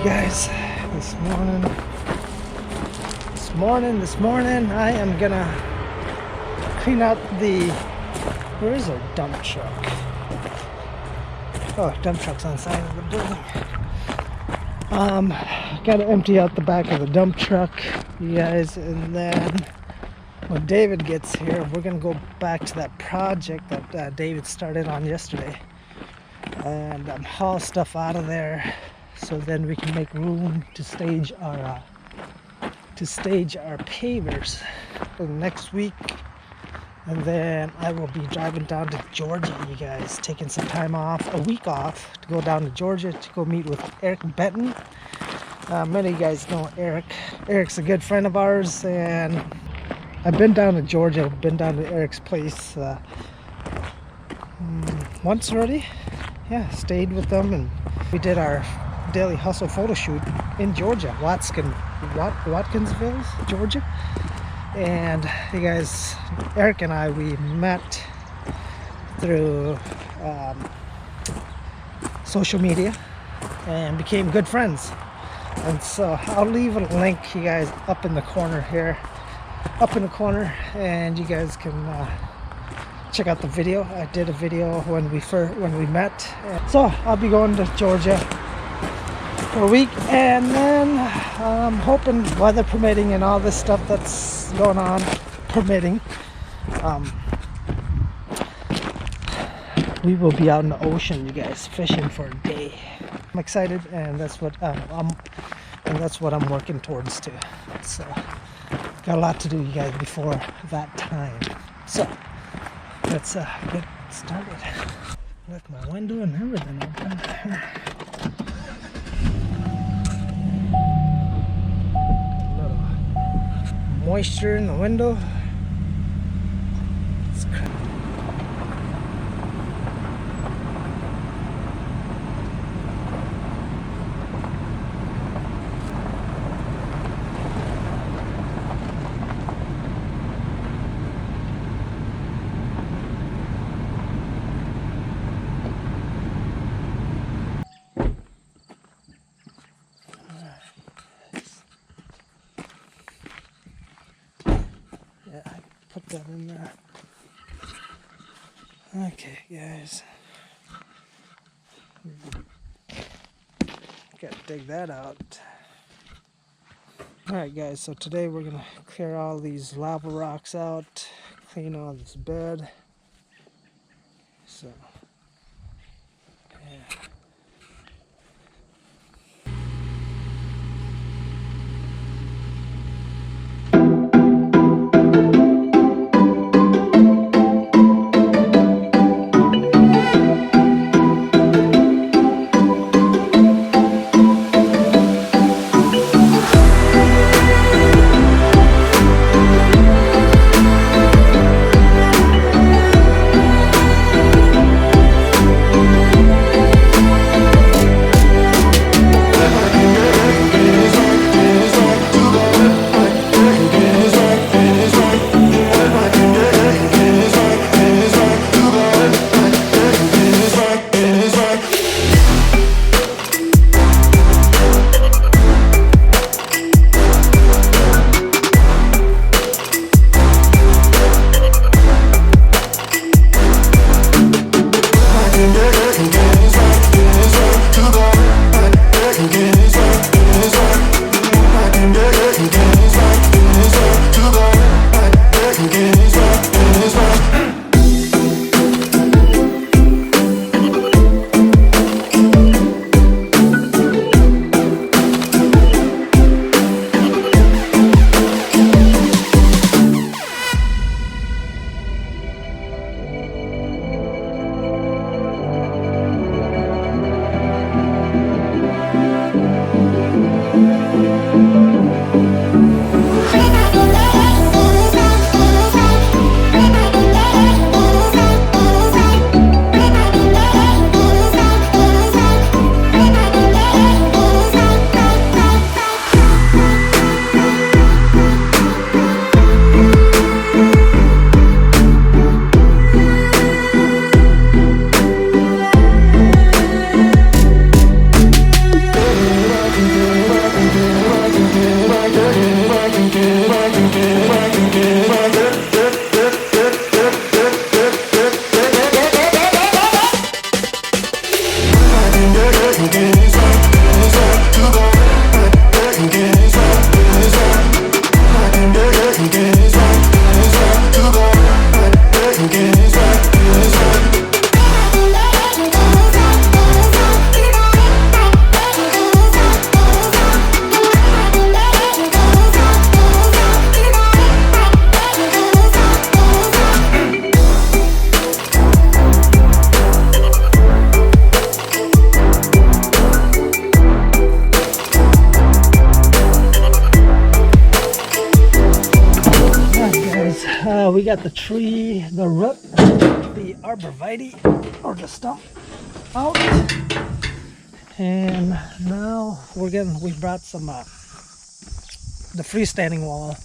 Guys, this morning I am gonna clean out where is our dump truck? Oh, dump truck's on the side of the building. Gotta empty out the back of the dump truck, you guys, and then when David gets here, we're gonna go back to that project that David started on yesterday and haul stuff out of there, so then we can make room to stage our pavers for next week. And then I will be driving down to Georgia, you guys, taking some time off, a week off, to go down to Georgia to go meet with Eric Benton. Many of you guys know Eric. Eric's a good friend of ours, and I've been down to Georgia, been down to Eric's place once already. Yeah, stayed with them, and we did our daily hustle photo shoot in Georgia, Watkinsville, Georgia. And you guys, Eric and I, we met through social media and became good friends. And so I'll leave a link, you guys, up in the corner here, and you guys can check out the video. I did a video when we met. So I'll be going to Georgia for a week, and then I'm hoping, weather permitting and all this stuff that's going on permitting, we will be out in the ocean, you guys, fishing for a day. I'm excited, and that's what I'm working towards too. So got a lot to do, you guys, before that time. So let's get started. With my window and everything open. Moisture in the window. It's crazy. Put that in there. Okay, guys. Gotta dig that out. Alright, guys, so today we're gonna clear all these lava rocks out, clean all this bed. So, yeah. we got the tree, the root, the arborvitae, or the stump out. And now we brought some the freestanding wall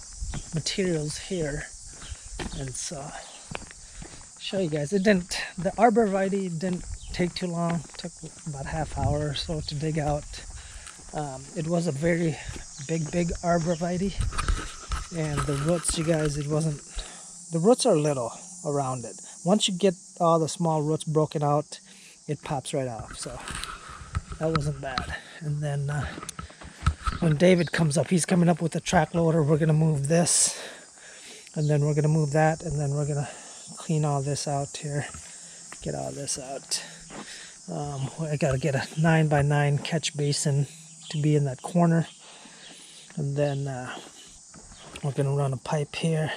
materials here. And so, show you guys, the arborvitae didn't take too long. It took about half hour or so to dig out. It was a very big arborvitae. And the roots, you guys, the roots are little around it. Once you get all the small roots broken out, it pops right off. So that wasn't bad. And then when David comes up, he's coming up with a track loader. We're gonna move this, and then we're gonna move that, and then we're gonna clean all this out here, get all this out. I gotta get a 9x9 catch basin to be in that corner, and then we're gonna run a pipe here,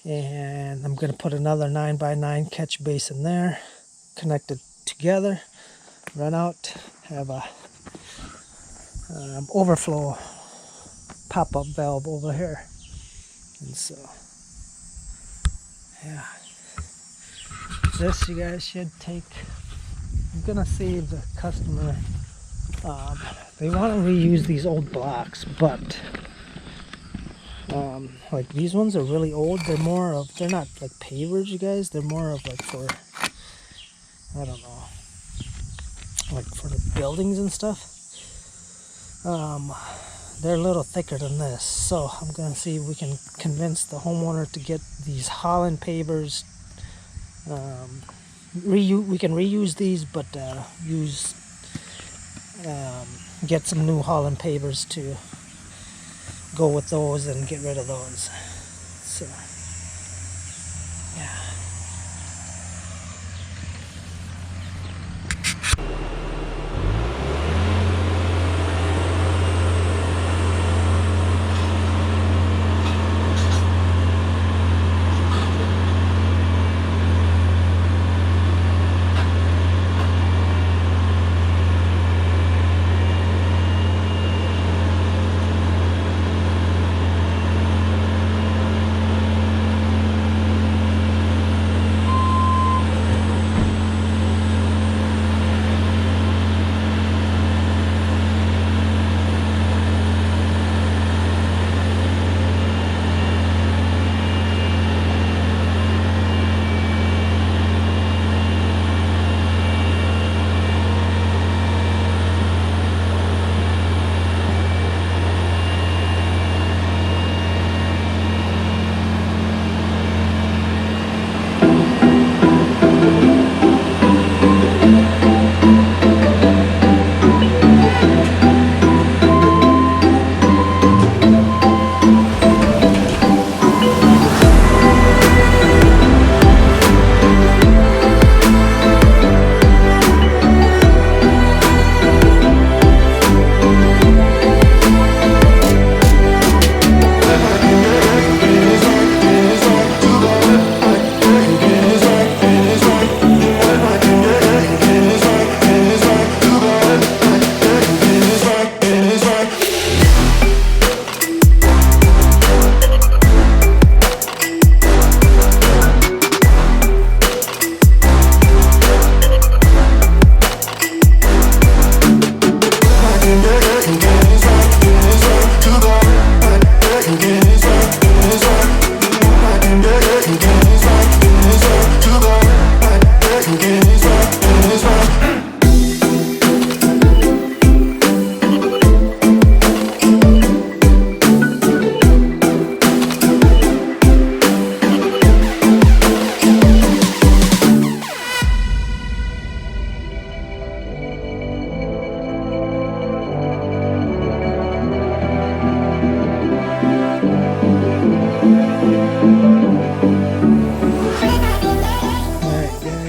and I'm gonna put another 9x9 catch basin there, connect it together, run out, have a overflow pop-up valve over here. And so, yeah, this, you guys, should take, I'm gonna save the customer, they want to reuse these old blocks, but like these ones are really old. They're not like pavers, you guys. They're more of like for, I don't know, like for the buildings and stuff. They're a little thicker than this, so I'm gonna see if we can convince the homeowner to get these Holland pavers. We can reuse these, but get some new Holland pavers to go with those and get rid of those. So, yeah.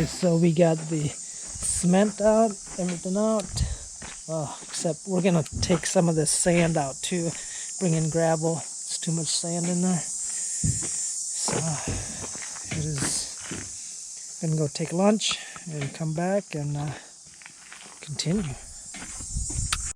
So we got the cement out, everything out. Oh, except we're gonna take some of this sand out too. Bring in gravel. It's too much sand in there. So it is. Gonna go take lunch and come back and continue.